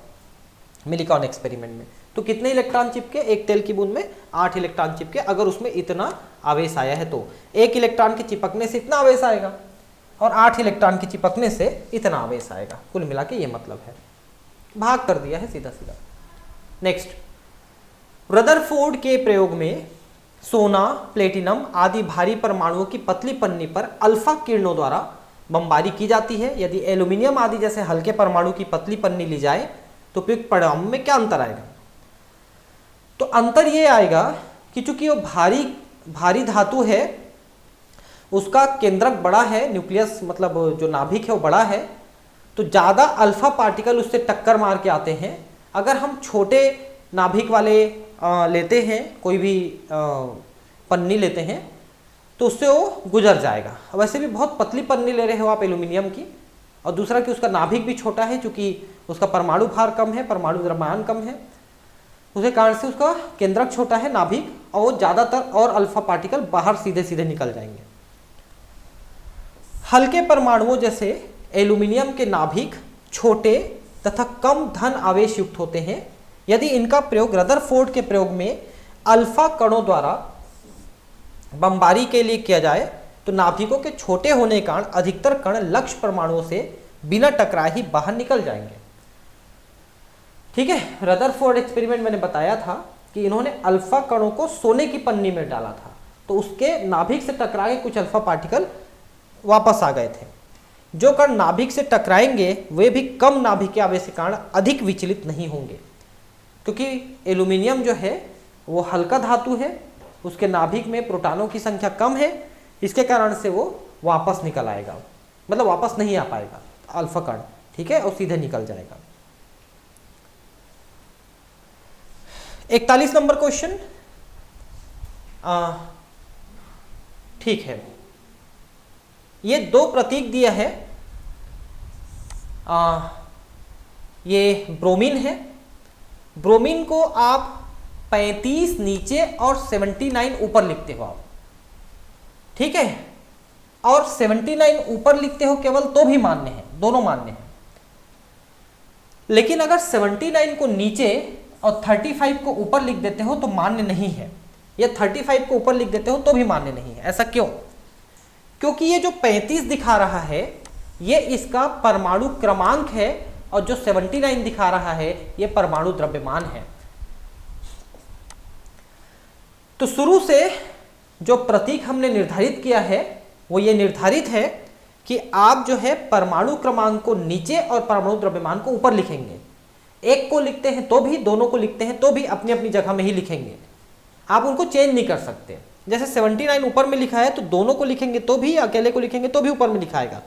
मिलिकॉन एक्सपेरिमेंट में। तो कितने इलेक्ट्रॉन चिपके एक तेल की बूंद में? 8 इलेक्ट्रॉन चिपके। अगर उसमें इतना आवेश आया है तो एक इलेक्ट्रॉन के चिपकने से इतना आवेश आएगा और 8 इलेक्ट्रॉन के चिपकने से इतना आवेश आएगा। कुल मिला के ये मतलब है, भाग कर दिया है सीधा सीधा। नेक्स्ट, रदरफोर्ड के प्रयोग में सोना, प्लेटिनम आदि भारी परमाणुओं की पतली पन्नी पर अल्फा किरणों द्वारा बमबारी की जाती है। यदि एल्यूमिनियम आदि जैसे हल्के परमाणु की पतली पन्नी ली जाए तो उपयुक्त परिणाम में क्या अंतर आएगा? तो अंतर ये आएगा कि चूंकि वो भारी धातु है, उसका केंद्रक बड़ा है, न्यूक्लियस मतलब जो नाभिक है वो बड़ा है, तो ज़्यादा अल्फा पार्टिकल उससे टक्कर मार के आते हैं। अगर हम छोटे नाभिक वाले लेते हैं, कोई भी पन्नी लेते हैं, तो उससे वो गुजर जाएगा। वैसे भी बहुत पतली पन्नी ले रहे हो आप एल्यूमिनियम की, और दूसरा कि उसका नाभिक भी छोटा है, क्योंकि उसका परमाणु भार कम है, परमाणु द्रव्यमान कम है, उसे कारण से उसका केंद्रक छोटा है नाभिक, और वो ज़्यादातर और अल्फा पार्टिकल बाहर सीधे सीधे निकल जाएंगे। हल्के परमाणुओं जैसे एल्यूमिनियम के नाभिक छोटे तथा कम धन आवेश युक्त होते हैं। यदि इनका प्रयोग रदरफोर्ड के प्रयोग में अल्फा कणों द्वारा बमबारी के लिए किया जाए तो नाभिकों के छोटे होने के कारण अधिकतर कण लक्ष्य परमाणुओं से बिना टकराए ही बाहर निकल जाएंगे। ठीक है, रदरफोर्ड एक्सपेरिमेंट मैंने बताया था कि इन्होंने अल्फा कणों को सोने की पन्नी में डाला था, तो उसके नाभिक से टकरा के कुछ अल्फा पार्टिकल वापस आ गए थे। जो कण नाभिक से टकराएंगे वे भी कम नाभिक के आवेश के कारण अधिक विचलित नहीं होंगे, क्योंकि एल्यूमिनियम जो है वो हल्का धातु है, उसके नाभिक में प्रोटॉनों की संख्या कम है, इसके कारण से वो वापस निकल आएगा, मतलब वापस नहीं आ पाएगा अल्फा कण, ठीक है, और सीधे निकल जाएगा। 41 नंबर क्वेश्चन, ठीक है, ये दो प्रतीक दिया है, ये ब्रोमीन है। ब्रोमीन को आप 35 नीचे और 79 ऊपर लिखते हो आप, ठीक है, और 79 ऊपर लिखते हो केवल तो भी मान्य है, दोनों मान्य है। लेकिन अगर 79 को नीचे और 35 को ऊपर लिख देते हो तो मान्य नहीं है, या 35 को ऊपर लिख देते हो तो भी मान्य नहीं है। ऐसा क्यों? क्योंकि ये जो 35 दिखा रहा है ये इसका परमाणु क्रमांक है, और जो 79 दिखा रहा है ये परमाणु द्रव्यमान है। तो शुरू से जो प्रतीक हमने निर्धारित किया है वो ये निर्धारित है कि आप जो है परमाणु क्रमांक को नीचे और परमाणु द्रव्यमान को ऊपर लिखेंगे। एक को लिखते हैं तो भी, दोनों को लिखते हैं तो भी अपनी अपनी जगह में ही लिखेंगे, आप उनको चेंज नहीं कर सकते। जैसे 79 ऊपर में लिखा है तो दोनों को लिखेंगे तो भी, अकेले को लिखेंगे तो भी ऊपर में लिखाएगा।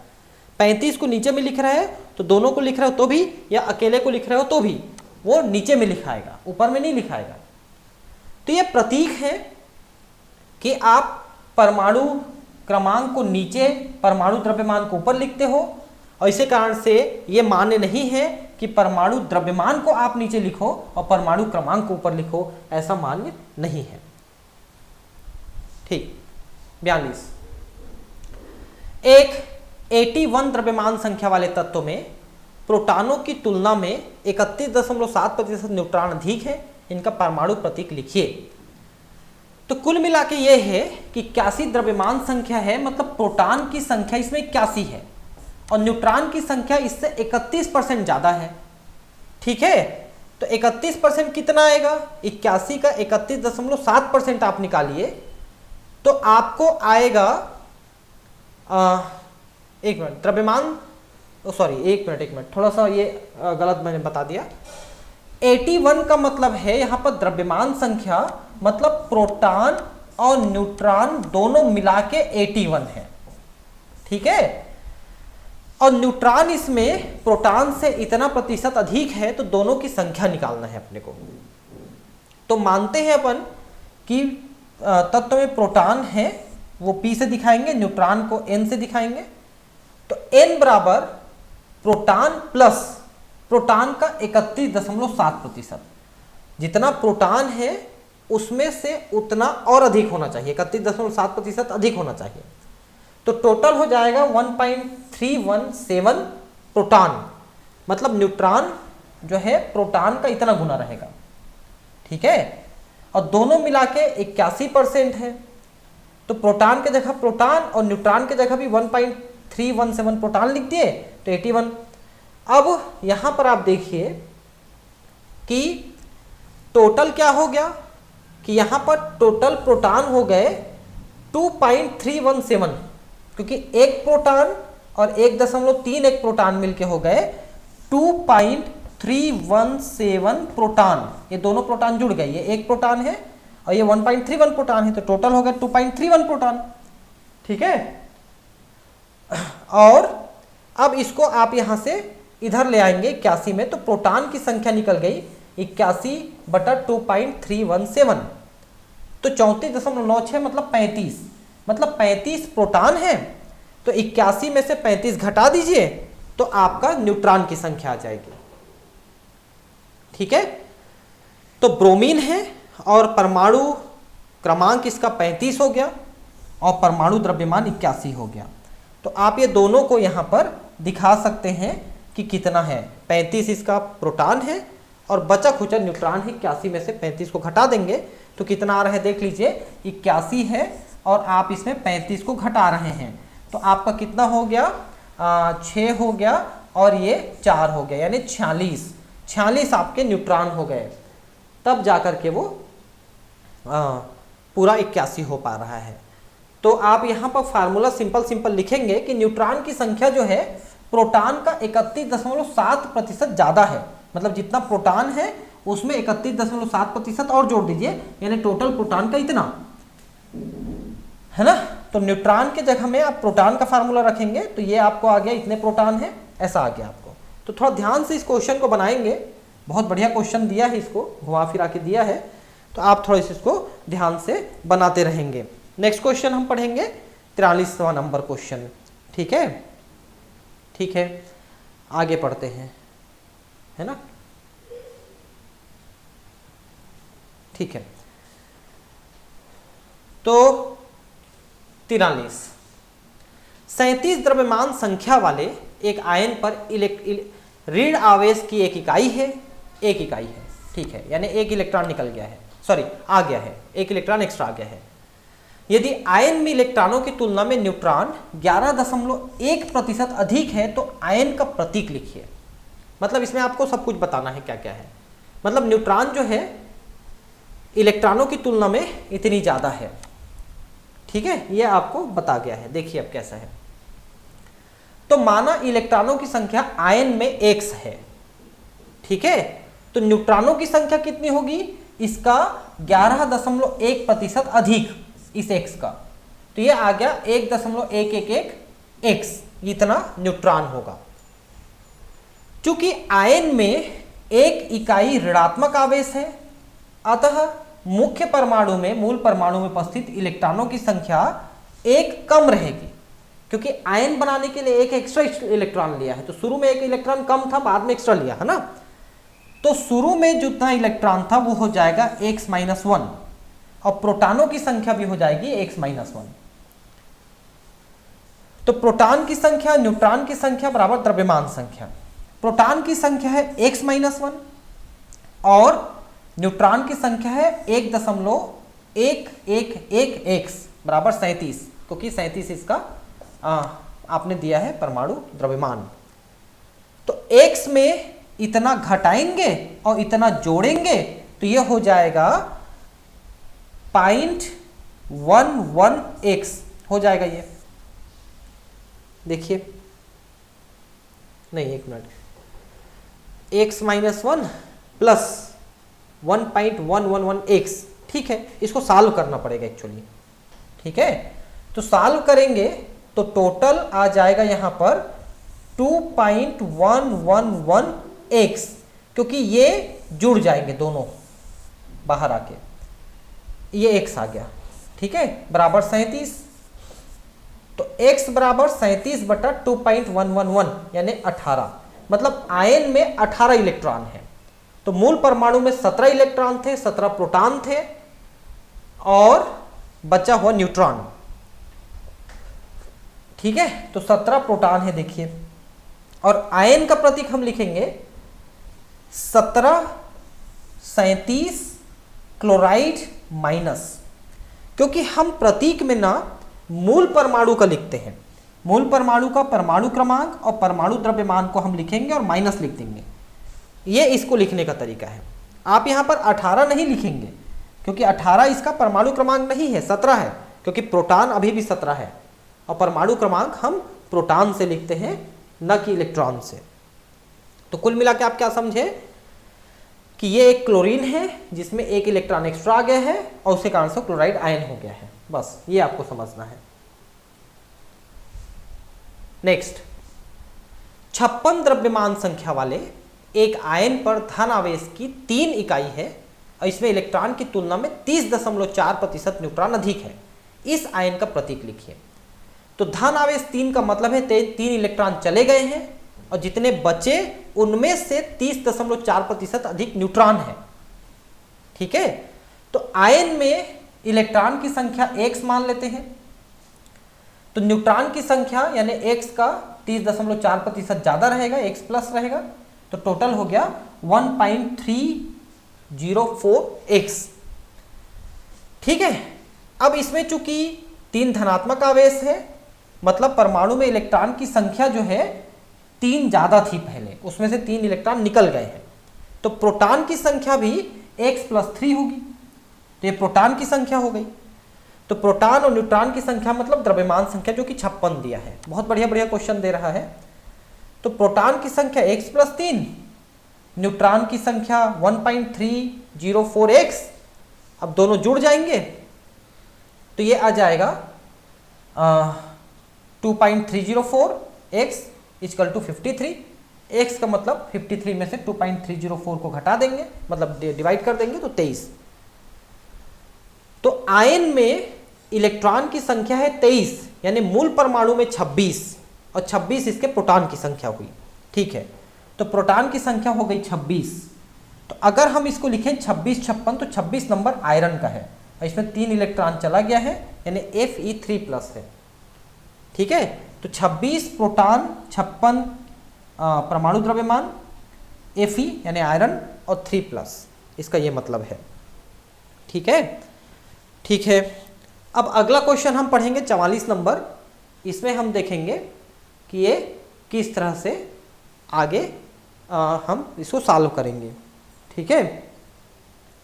35 को नीचे में लिख रहा है तो दोनों को लिख रहे हो तो भी, या अकेले को लिख रहे हो तो भी वो नीचे में लिखाएगा, ऊपर में नहीं लिखाएगा। तो ये प्रतीक है कि आप परमाणु क्रमांक को नीचे, परमाणु द्रव्यमान को ऊपर लिखते हो, और इसी कारण से ये मान्य नहीं है कि परमाणु द्रव्यमान को आप नीचे लिखो और परमाणु क्रमांक को ऊपर लिखो, ऐसा मान्य नहीं है। ठीक, 42, एक 81 द्रव्यमान संख्या वाले तत्व में प्रोटॉनों की तुलना में 31.7% न्यूट्रॉन अधिक है, इनका परमाणु प्रतीक लिखिए। तो कुल मिला के ये है कि 81 द्रव्यमान संख्या है, मतलब प्रोटॉन की संख्या इसमें 81 है और न्यूट्रॉन की संख्या इससे 31% ज्यादा है। ठीक है, तो 31% कितना आएगा? 81 का 31.7% आप निकालिए तो आपको आएगा एक मिनट, द्रव्यमान, सॉरी एक मिनट, थोड़ा सा ये गलत मैंने बता दिया। 81 का मतलब है यहाँ पर द्रव्यमान संख्या, मतलब प्रोटॉन और न्यूट्रॉन दोनों मिला के 81 है। ठीक है, और न्यूट्रॉन इसमें प्रोटॉन से इतना प्रतिशत अधिक है, तो दोनों की संख्या निकालना है अपने को। तो मानते हैं अपन कि तत्व में प्रोटॉन है वो P से दिखाएंगे, न्यूट्रॉन को N से दिखाएंगे। तो N बराबर प्रोटॉन प्लस प्रोटॉन का 31.7%, जितना प्रोटॉन है उसमें से उतना और अधिक होना चाहिए, 31.7% अधिक होना चाहिए। तो टोटल हो जाएगा 1.317 प्रोटॉन, मतलब न्यूट्रॉन जो है प्रोटॉन का इतना गुना रहेगा। ठीक है, और दोनों मिला के 81% है, तो प्रोटॉन के जगह प्रोटॉन और न्यूट्रॉन के जगह भी 1.317 प्रोटॉन लिख दिए, तो 81। अब यहां पर आप देखिए कि टोटल क्या हो गया, कि यहां पर टोटल प्रोटॉन हो गए 2.317, क्योंकि एक प्रोटॉन और 1.31 प्रोटॉन मिलके हो गए 2.317 प्रोटॉन। ये दोनों प्रोटॉन जुड़ गए, ये एक प्रोटॉन है और ये 1.31 प्रोटॉन है, तो टोटल हो गया 2.31 प्रोटॉन। ठीक है, और अब इसको आप यहां से इधर ले आएंगे 81 में, तो प्रोटॉन की संख्या निकल गई 81/2.317, तो 34.96 मतलब 35, मतलब 35 प्रोटॉन है, तो 81 में से 35 घटा दीजिए तो आपका न्यूट्रॉन की संख्या आ जाएगी। ठीक है, तो ब्रोमीन है और परमाणु क्रमांक इसका 35 हो गया और परमाणु द्रव्यमान 81 हो गया। तो आप ये दोनों को यहाँ पर दिखा सकते हैं कि कितना है। 35 इसका प्रोटॉन है और बचा खुचा न्यूट्रॉन है, 81 में से 35 को घटा देंगे तो कितना आ रहा है देख लीजिए, 81 है और आप इसमें 35 को घटा रहे हैं, तो आपका कितना हो गया 6 हो गया और ये 4 हो गया, यानी 46 आपके न्यूट्रॉन हो गए, तब जाकर के वो पूरा 81 हो पा रहा है। तो आप यहाँ पर फार्मूला सिंपल लिखेंगे कि न्यूट्रॉन की संख्या जो है प्रोटॉन का 31.7% ज़्यादा है, मतलब जितना प्रोटॉन है उसमें 31.7% और जोड़ दीजिए, यानी टोटल प्रोटॉन का इतना है ना। तो न्यूट्रॉन के जगह में आप प्रोटॉन का फार्मूला रखेंगे तो ये आपको आ गया इतने प्रोटॉन है, ऐसा आ गया आपको। तो थोड़ा ध्यान से इस क्वेश्चन को बनाएंगे, बहुत बढ़िया क्वेश्चन दिया है, इसको घुमा फिरा के दिया है, तो आप थोड़ा इसको ध्यान से बनाते रहेंगे। नेक्स्ट क्वेश्चन हम पढ़ेंगे 43वां नंबर क्वेश्चन, ठीक है। ठीक है, आगे पढ़ते हैं, है ना। ठीक है, तो 43 37 द्रव्यमान संख्या वाले एक आयन पर ऋण आवेश की एक इकाई है, ठीक है, यानी एक इलेक्ट्रॉन निकल गया है, सॉरी आ गया है, एक इलेक्ट्रॉन एक्स्ट्रा आ गया है। यदि आयन में इलेक्ट्रॉनों की तुलना में न्यूट्रॉन 11.1% अधिक है तो आयन का प्रतीक लिखिए। मतलब इसमें आपको सब कुछ बताना है क्या क्या है। मतलब न्यूट्रॉन जो है इलेक्ट्रॉनों की तुलना में इतनी ज़्यादा है, ठीक है, ये आपको बता गया है। देखिए अब कैसा है, तो माना इलेक्ट्रॉनों की संख्या आयन में x है, ठीक है, तो न्यूट्रॉनों की संख्या कितनी होगी, इसका 11.1% अधिक इस x का, तो ये आ गया 1.111x, इतना न्यूट्रॉन होगा। चूंकि आयन में एक इकाई ऋणात्मक आवेश है, अतः मुख्य परमाणु में, मूल परमाणु में उपस्थित इलेक्ट्रॉनों की संख्या एक कम रहेगी, क्योंकि आयन बनाने के लिए एक एक्स्ट्रा इलेक्ट्रॉन लिया है। तो शुरू में एक इलेक्ट्रॉन कम था, बाद में एक्स्ट्रा लिया है ना, तो शुरू में जितना इलेक्ट्रॉन था वो हो जाएगा x-1 और प्रोटॉनों की संख्या भी हो जाएगी x-1। तो प्रोटॉन की संख्या न्यूट्रॉन की संख्या बराबर द्रव्यमान संख्या। प्रोटॉन की संख्या है x-1 और न्यूट्रॉन की संख्या है 1.111x बराबर 37, क्योंकि 37 इसका आपने दिया है परमाणु द्रव्यमान। तो x में इतना घटाएंगे और इतना जोड़ेंगे तो ये हो जाएगा 0.11x हो जाएगा। ये देखिए, नहीं एक मिनट, x-1 प्लस 1.111x, ठीक है, इसको सॉल्व करना पड़ेगा एक्चुअली, ठीक है। तो सॉल्व करेंगे तो टोटल आ जाएगा यहां पर 2.111x, क्योंकि ये जुड़ जाएंगे दोनों बाहर आके, ये x आ गया, ठीक है, बराबर 37। तो x बराबर 37 बटा 2.111 यानी 18, मतलब आयन में 18 इलेक्ट्रॉन है। तो मूल परमाणु में 17 इलेक्ट्रॉन थे, 17 प्रोटॉन थे और बचा हुआ न्यूट्रॉन, ठीक है। तो 17 प्रोटॉन है देखिए, और आयन का प्रतीक हम लिखेंगे 1737 क्लोराइड माइनस, क्योंकि हम प्रतीक में ना मूल परमाणु का लिखते हैं, मूल परमाणु का परमाणु क्रमांक और परमाणु द्रव्यमान को हम लिखेंगे और माइनस लिख देंगे। ये इसको लिखने का तरीका है। आप यहां पर 18 नहीं लिखेंगे, क्योंकि 18 इसका परमाणु क्रमांक नहीं है, 17 है, क्योंकि प्रोटॉन अभी भी 17 है और परमाणु क्रमांक हम प्रोटॉन से लिखते हैं, न कि इलेक्ट्रॉन से। तो कुल मिला के आप क्या समझे कि ये एक क्लोरीन है जिसमें एक इलेक्ट्रॉन एक्स्ट्रा आ गया है और उसके कारण से क्लोराइड आयन हो गया है, बस ये आपको समझना है। नेक्स्ट, 56 द्रव्यमान संख्या वाले एक आयन पर धन आवेश की 3 इकाई है और इसमें इलेक्ट्रॉन की तुलना में 30.4% न्यूट्रॉन अधिक है। इस आयन का प्रतीक लिखिए। तो धन आवेश 3 का मतलब है 3 इलेक्ट्रॉन चले गए हैं और जितने बचे उनमें से 30.4% अधिक न्यूट्रॉन है, ठीक है। तो आयन में इलेक्ट्रॉन की संख्या x मान लेते हैं, तो न्यूट्रॉन की संख्या यानी x का 30.4% ज्यादा रहेगा, x प्लस रहेगा, तो टोटल हो गया 1.304x, ठीक है। अब इसमें चूंकि 3 धनात्मक आवेश है, मतलब परमाणु में इलेक्ट्रॉन की संख्या जो है 3 ज़्यादा थी पहले, उसमें से 3 इलेक्ट्रॉन निकल गए हैं, तो प्रोटॉन की संख्या भी x+3 होगी। तो ये प्रोटॉन की संख्या हो गई। तो प्रोटॉन और न्यूट्रॉन की संख्या मतलब द्रव्यमान संख्या, जो कि 56 दिया है। बहुत बढ़िया बढ़िया क्वेश्चन दे रहा है। तो प्रोटॉन की संख्या x+3, न्यूट्रॉन की संख्या 1.304x। अब दोनों जुड़ जाएंगे तो ये आ जाएगा 2.304x इक्वल टू 53। x का मतलब 53 में से 2.304 को घटा देंगे, मतलब डिवाइड कर देंगे तो 23। तो आयन में इलेक्ट्रॉन की संख्या है 23, यानी मूल परमाणु में 26, और 26 इसके प्रोटॉन की संख्या हुई। ठीक है, तो प्रोटॉन की संख्या हो गई 26। तो अगर हम इसको लिखें 26 56, तो 26 नंबर आयरन का है, और इसमें 3 इलेक्ट्रॉन चला गया है, यानी Fe3+ है। ठीक है, तो 26 प्रोटॉन, 56 परमाणु द्रव्यमान, Fe यानी आयरन, और 3+, इसका ये मतलब है। ठीक है, ठीक है। अब अगला क्वेश्चन हम पढ़ेंगे 44 नंबर। इसमें हम देखेंगे कि ये किस तरह से आगे हम इसको सॉल्व करेंगे। ठीक है,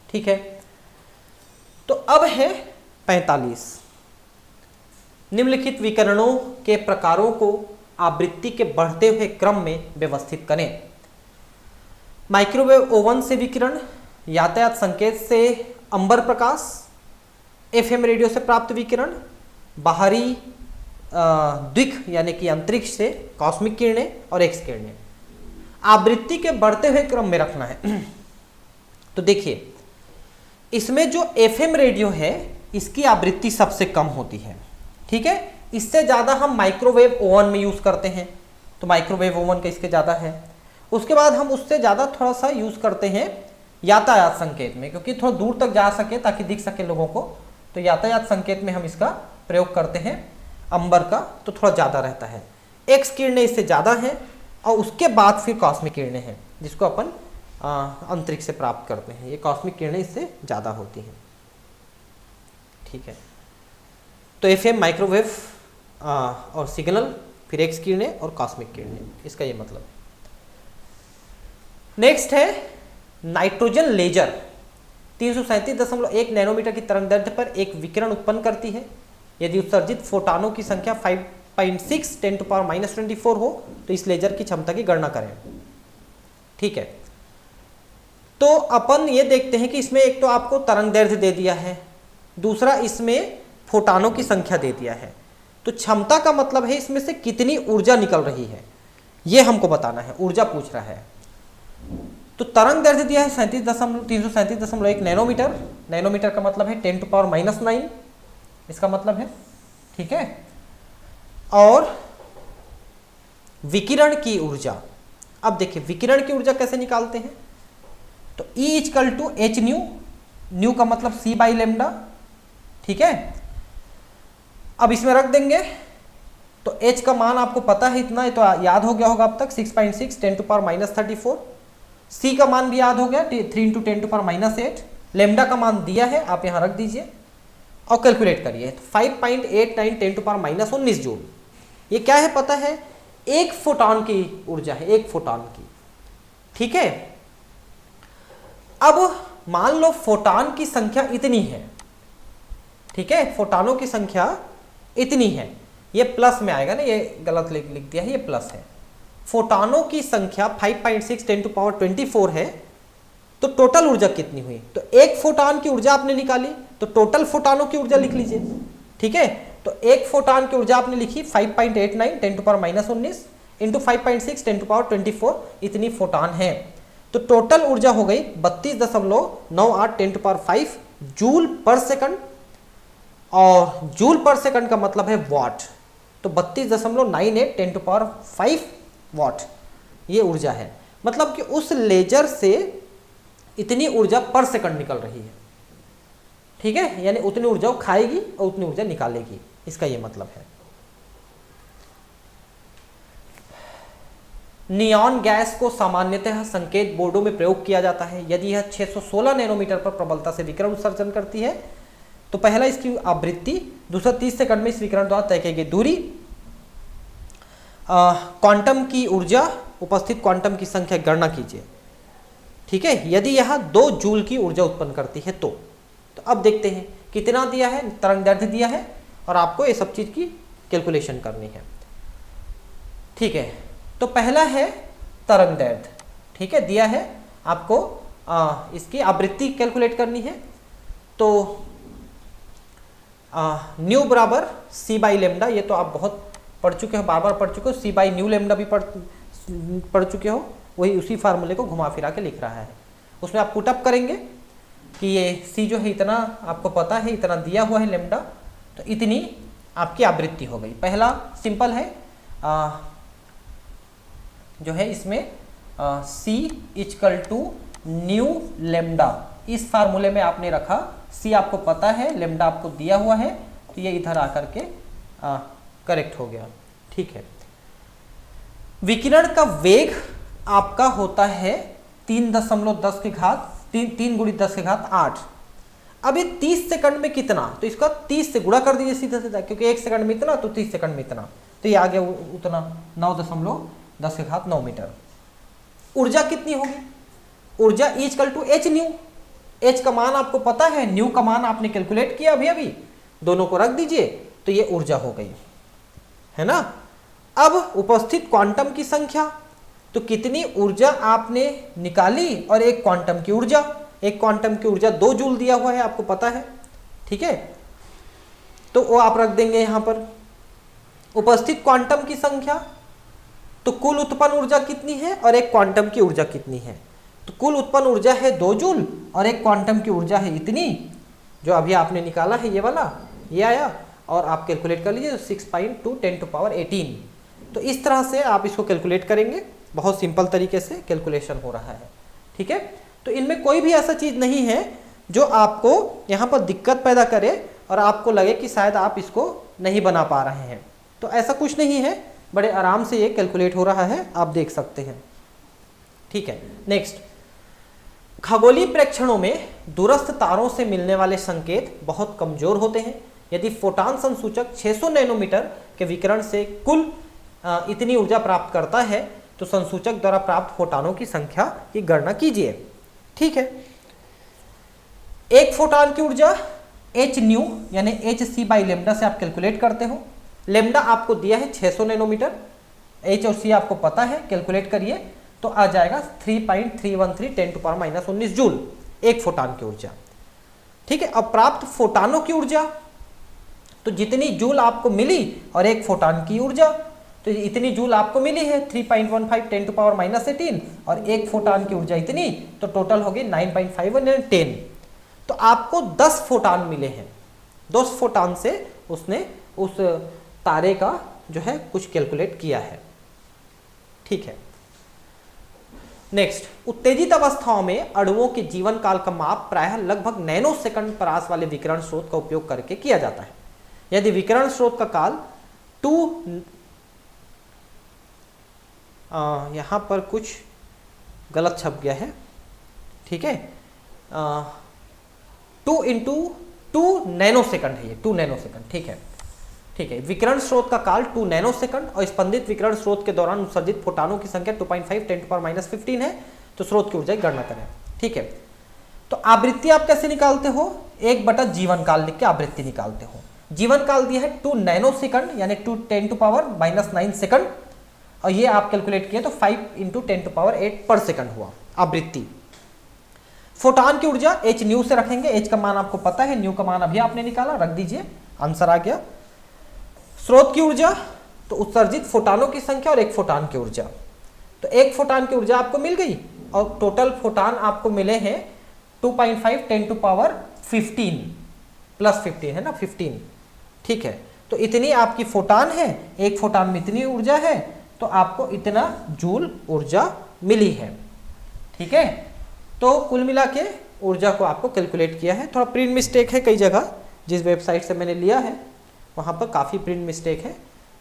ठीक है। तो अब है 45। निम्नलिखित विकिरणों के प्रकारों को आवृत्ति के बढ़ते हुए क्रम में व्यवस्थित करें। माइक्रोवेव ओवन से विकिरण, यातायात संकेत से अंबर प्रकाश, एफएम रेडियो से प्राप्त विकिरण, बाहरी द्विक यानी कि अंतरिक्ष से कॉस्मिक किरणें और एक्स किरणें। आवृत्ति के बढ़ते हुए क्रम में रखना है। तो देखिए, इसमें जो एफएम रेडियो है इसकी आवृत्ति सबसे कम होती है। ठीक है, इससे ज़्यादा हम माइक्रोवेव ओवन में यूज़ करते हैं, तो माइक्रोवेव ओवन का इसके ज़्यादा है। उसके बाद हम उससे ज़्यादा थोड़ा सा यूज़ करते हैं यातायात संकेत में, क्योंकि थोड़ा दूर तक जा सके ताकि दिख सके लोगों को, तो यातायात संकेत में हम इसका प्रयोग करते हैं अंबर का, तो थोड़ा ज़्यादा रहता है। एक्स किरणें इससे ज़्यादा हैं, और उसके बाद फिर कॉस्मिक किरणें हैं जिसको अपन अंतरिक्ष से प्राप्त करते हैं। ये कॉस्मिक किरणें इससे ज़्यादा होती हैं। ठीक है, तो एफएम, माइक्रोवेव और सिग्नल, फिर एक्स किरणें और कॉस्मिक किरणें, इसका ये मतलब। नेक्स्ट है नाइट्रोजन लेजर। 337.1 नैनोमीटर की तरंगदैर्ध्य पर एक विकिरण उत्पन्न करती है। यदि उत्सर्जित फोटॉनों की संख्या 5.6 10⁻24 हो तो इस लेजर की क्षमता की गणना करें। ठीक है, तो अपन ये देखते हैं कि इसमें एक तो आपको तरंगदैर्ध्य दे दिया है, दूसरा इसमें फोटॉनों की संख्या दे दिया है। तो क्षमता का मतलब है इसमें से कितनी ऊर्जा निकल रही है, ये हमको बताना है। ऊर्जा पूछ रहा है। तो तरंगदैर्ध्य दिया है 337.1 नैनोमीटर। नैनोमीटर का मतलब है 10⁻⁹ इसका मतलब है। ठीक है, और विकिरण की ऊर्जा, अब देखिए विकिरण की ऊर्जा कैसे निकालते हैं। तो E = h न्यू, न्यू का मतलब c/λ। ठीक है, अब इसमें रख देंगे तो h का मान आपको पता है इतना, तो याद हो गया होगा अब तक 6.6 10⁻34। c का मान भी याद हो गया 3 × 10⁻8। लेमडा का मान दिया है, आप यहां रख दीजिए और कैलकुलेट करिए। तो 5.89 10⁻19 जूल। ये क्या है पता है, एक फोटॉन की ऊर्जा है, एक फोटॉन की। ठीक है, अब मान लो फोटॉन की संख्या इतनी है। ठीक है, फोटॉनों की संख्या इतनी है, ये प्लस में आएगा ना, ये गलत लिख दिया है, ये प्लस है। फोटॉनों की संख्या 5.6 10⁻24 है, तो टोटल ऊर्जा कितनी हुई। तो एक फोटॉन की ऊर्जा आपने निकाली, तो टोटल फोटॉनों की ऊर्जा लिख लीजिए। ठीक है, तो एक फोटॉन की ऊर्जा आपने लिखी 5.89 10⁻19 इंटू 5.6 10⁻24, इतनी फोटॉन है। तो टोटल ऊर्जा हो गई 32.98 10⁵ जूल पर सेकंड, और जूल पर सेकंड का मतलब है वाट, तो 32.98 10⁵ वाट ये ऊर्जा है। मतलब कि उस लेजर से इतनी ऊर्जा पर सेकंड निकल रही है। ठीक है, यानी उतनी ऊर्जा वो खाएगी और उतनी ऊर्जा निकालेगी, इसका ये मतलब है। नियॉन गैस को सामान्यतः संकेत बोर्डों में प्रयोग किया जाता है। यदि यह 616 नैनोमीटर पर प्रबलता से विकिरण उत्सर्जन करती है तो पहला इसकी आवृत्ति, दूसरा 30 सेकंड में इस विकिरण द्वारा तय की गई दूरी। क्वांटम की ऊर्जा, उपस्थित क्वांटम की संख्या गणना कीजिए। ठीक है, यदि यह 2 जूल की ऊर्जा उत्पन्न करती है तो अब देखते हैं कितना दिया है, तरंग दैर्ध्य दिया है और आपको ये सब चीज की कैलकुलेशन करनी है। ठीक है, तो पहला है तरंग दैर्ध्य। ठीक है, दिया है आपको इसकी आवृत्ति कैलकुलेट करनी है। तो न्यू बराबर सी बाई लेमडा, ये तो आप बहुत पढ़ चुके हो, बार बार पढ़ चुके हो। सी बाई न्यू लेमडा भी पढ़ चुके हो, वही उसी फार्मूले को घुमा फिरा के लिख रहा है। उसमें आप पुटअप करेंगे कि ये सी जो है इतना आपको पता है, इतना दिया हुआ है लेमडा, तो इतनी आपकी आवृत्ति हो गई। पहला सिंपल है जो है इसमें सी इक्वल टू न्यू लेमडा, इस फार्मूले में आपने रखा। सी आपको पता है, लेमडा आपको दिया हुआ है, तो ये इधर आकर के करेक्ट हो गया। ठीक है, विकिरण का वेग आपका होता है 3.10 के घात 3 × 10 के घात 8। अब ये 30 सेकंड में कितना, तो इसका 30 से गुणा कर दीजिए सीधा सीधा, क्योंकि 1 सेकंड में इतना तो 30 सेकंड में इतना, तो ये आ गया उतना 9.10 के घात 9 मीटर। ऊर्जा कितनी होगी, ऊर्जा E equal to h nu. H का मान आपको पता है, न्यू का मान आपने कैलकुलेट किया अभी, दोनों को रख दीजिए, तो ये ऊर्जा हो गई, है ना। अब उपस्थित क्वांटम की संख्या, तो कितनी ऊर्जा आपने निकाली और एक क्वांटम की ऊर्जा, एक क्वांटम की ऊर्जा 2 जूल दिया हुआ है आपको पता है। ठीक है, तो वो आप रख देंगे यहां पर। उपस्थित क्वांटम की संख्या, तो कुल उत्पन्न ऊर्जा कितनी है और एक क्वांटम की ऊर्जा कितनी है, तो कुल उत्पन्न ऊर्जा है 2 जूल और एक क्वांटम की ऊर्जा है इतनी, जो अभी आपने निकाला है ये वाला, ये आया, और आप कैलकुलेट कर लीजिए 6.2 10⁻18। तो इस तरह से आप इसको कैलकुलेट करेंगे, बहुत सिंपल तरीके से कैलकुलेशन हो रहा है। ठीक है, तो इनमें कोई भी ऐसा चीज नहीं है जो आपको यहाँ पर दिक्कत पैदा करे और आपको लगे कि शायद आप इसको नहीं बना पा रहे हैं, तो ऐसा कुछ नहीं है, बड़े आराम से ये कैलकुलेट हो रहा है, आप देख सकते हैं। ठीक है, नेक्स्ट, खगोलीय प्रेक्षणों में दूरस्थ तारों से मिलने वाले संकेत बहुत कमजोर होते हैं। यदि फोटॉन संसूचक 600 नैनोमीटर के विकिरण से कुल इतनी ऊर्जा प्राप्त करता है, तो संसूचक द्वारा प्राप्त फोटॉनों की संख्या की गणना कीजिए। ठीक है, एक फोटॉन की ऊर्जा एच न्यू यानी एच सी बाई लेमडा से आप कैलकुलेट करते हो। लेमडा आपको दिया है 600 नैनोमीटर, एच और सी आपको पता है, कैलकुलेट करिए तो आ जाएगा 3.313 10⁻−19 जूल एक फोटॉन की ऊर्जा। ठीक है, अब प्राप्त फोटॉनों की ऊर्जा, तो जितनी जूल आपको मिली और एक फोटॉन की ऊर्जा, तो इतनी जूल आपको मिली है 3.15 10⁻18 और एक फोटॉन की ऊर्जा इतनी, तो टोटल हो गई 9.5110। तो आपको 10 फोटॉन मिले हैं, 10 फोटॉन से उसने उस तारे का जो है कुछ कैलकुलेट किया है। ठीक है, नेक्स्ट, उत्तेजित अवस्थाओं में अणुओं के जीवन काल का माप प्रायः लगभग नैनो सेकंड परास वाले विकिरण स्रोत का उपयोग करके किया जाता है। यदि विकिरण स्रोत का काल यहां पर कुछ गलत छप गया है। ठीक है, 2 × 2 नैनो सेकंड है ये, 2 नैनो सेकंड। ठीक है, ठीक है, विकिरण स्रोत का काल 2 नैनो सेकंड और स्पंदित विकिरण स्रोत के दौरान उत्सर्जित फोटॉनों की संख्या 2.5 10⁻−15 है। तो स्रोत की ऊर्जा की गणना करें। ठीक है, तो आवृत्ति आप कैसे निकालते हो, 1/, जीवन काल लिख के आवृत्ति निकालते हो। जीवन काल दिया है 2 नैनो सेकंड यानी 2 10⁻−9 सेकंड, और ये आप कैलकुलेट किए तो 5 × 10⁸ पर सेकंड हुआ आवृत्ति। फोटॉन की ऊर्जा एच न्यू से रखेंगे, एच का मान आपको पता है, न्यू का मान अभी आपने निकाला, रख दीजिए, आंसर आ गया। स्रोत की ऊर्जा, तो उत्सर्जित फोटॉनों की संख्या और एक फोटॉन की ऊर्जा, तो एक फोटॉन की ऊर्जा आपको मिल गई और टोटल फोटॉन आपको मिले हैं 2.5 10⁻15 प्लस 15 है ना, 15। ठीक है, तो इतनी आपकी फोटॉन है, एक फोटॉन में इतनी ऊर्जा है, तो आपको इतना जूल ऊर्जा मिली है। ठीक है, तो कुल मिला के ऊर्जा को आपको कैलकुलेट किया है। थोड़ा प्रिंट मिस्टेक है कई जगह, जिस वेबसाइट से मैंने लिया है वहाँ पर काफ़ी प्रिंट मिस्टेक है,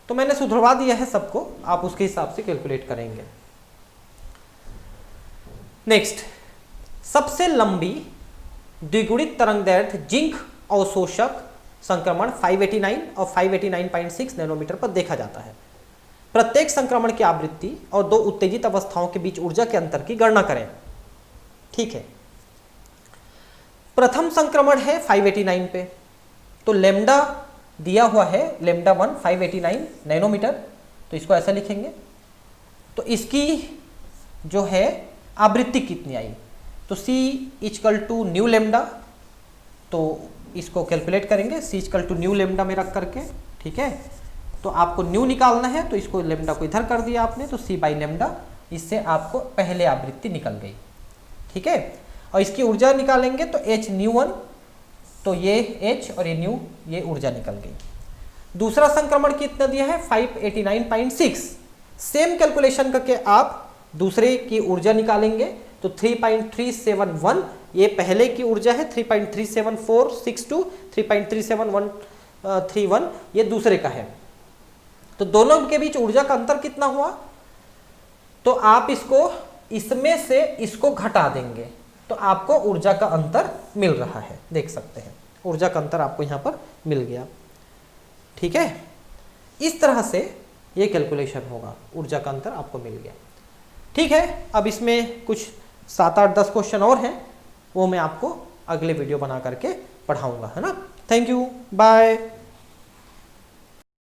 तो मैंने सुधरवा दिया है सबको, आप उसके हिसाब से कैलकुलेट करेंगे। नेक्स्ट, सबसे लंबी द्विगुणित तरंगदैर्ध्य जिंक अवशोषक संक्रमण 589 और 589.6 नैनोमीटर पर देखा जाता है। प्रत्येक संक्रमण की आवृत्ति और दो उत्तेजित अवस्थाओं के बीच ऊर्जा के अंतर की गणना करें। ठीक है, प्रथम संक्रमण है 589 पे, तो लेमडा दिया हुआ है लेमडा 1 589 नैनोमीटर, तो इसको ऐसा लिखेंगे। तो इसकी जो है आवृत्ति कितनी आई, तो C equal to nu lambda, तो इसको कैलकुलेट करेंगे C equal to nu lambda में रख करके। ठीक है, तो आपको न्यू निकालना है, तो इसको लेमडा को इधर कर दिया आपने, तो C बाई लेमडा, इससे आपको पहले आवृत्ति निकल गई। ठीक है, और इसकी ऊर्जा निकालेंगे तो H न्यू 1, तो ये H और ये न्यू, ये ऊर्जा निकल गई। दूसरा संक्रमण कितना दिया है 589.6, सेम कैलकुलेशन करके आप दूसरे की ऊर्जा निकालेंगे, तो 3.371 ये पहले की ऊर्जा है, 3.37462 3.37131 ये दूसरे का है। तो दोनों के बीच ऊर्जा का अंतर कितना हुआ, तो आप इसको इसमें से इसको घटा देंगे, तो आपको ऊर्जा का अंतर मिल रहा है, देख सकते हैं ऊर्जा का अंतर आपको यहाँ पर मिल गया। ठीक है, इस तरह से ये कैलकुलेशन होगा, ऊर्जा का अंतर आपको मिल गया। ठीक है, अब इसमें कुछ 7, 8, 10 क्वेश्चन और हैं, वो मैं आपको अगले वीडियो बना करके पढ़ाऊंगा, है ना। Thank you, bye.